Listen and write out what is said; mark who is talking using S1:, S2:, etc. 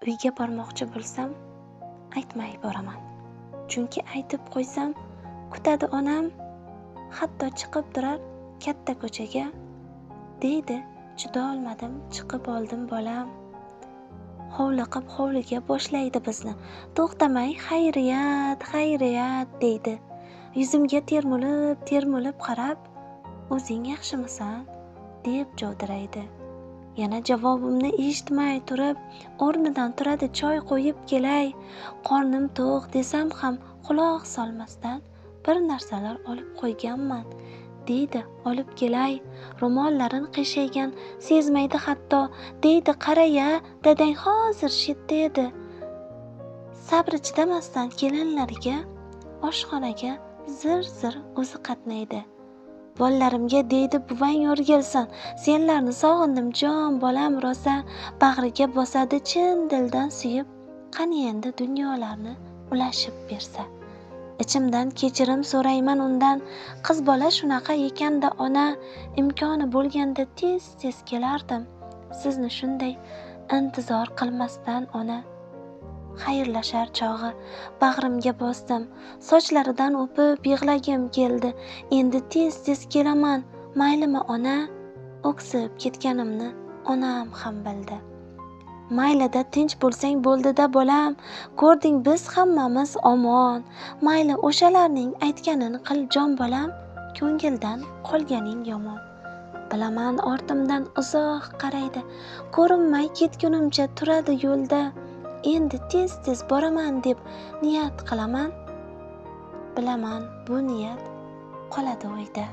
S1: Uyga bormoqchi bo'lsam, aytmay boraman. Chunki aytib qo'ysam, kutadi onam. Hatto chiqib turar katta ko'chaga. Deydi, chidolmadim, chiqib oldim bolam. Hovliqib hovliga boshlaydi bizni. To'xtamay xayriyat, xayriyat deydi. Yuzimga termulib qarab, o'zing yaxshimisan deb javdiraydi. Yana javobimni eshitmay turib, o'rnidan turadi, choy qo'yib kelay. Qornim to'q desam ham quloq solmasdan bir narsalar olib qo'yganman. Deydi, olib kelay. Ro'mollarin qiyshaygan, sezmaydi hatto. Deydi, qara-ya, dadang hozir shetda edi. Sabri chidamasdan kelinlariga oshxonaga zir-zir o'zi qatnaydi. Bolalarimga deydi, buvang o'rgilsin. Senlarni sog'indim jon bolam rosa. Bag'riga bosadi chin dildan suyib, qani endi dunyolarni ulashib bersa. Ichimdan kechirim so'rayman undan. Qiz bola shunaqa ekanda ona, imkoni bo'lganda tez-tez kelardim. Sizni shunday intizor qilmasdan ona. Xayrlashar chog'i bag'rimga bosdim. Sochlaridan o'pib yig'lagim keldi. Endi tez-tez kelaman, maylimi ona? O'ksib ketganimni onam ham bildi. Maylida tinch bo'lsang bo'ldi-da bolam. Ko'rding biz hammamiz omon. Mayli o'shalarning aytganini qil jon bolam. Ko'ngildan qolganing yomon. Bilaman ortimdan uzoq qaraydi. Ko'rinmay ketgunimcha turadi yo'lda. Endi tez-tez boraman deb niyat qilaman. Bilaman bu niyat qoladi o'yda.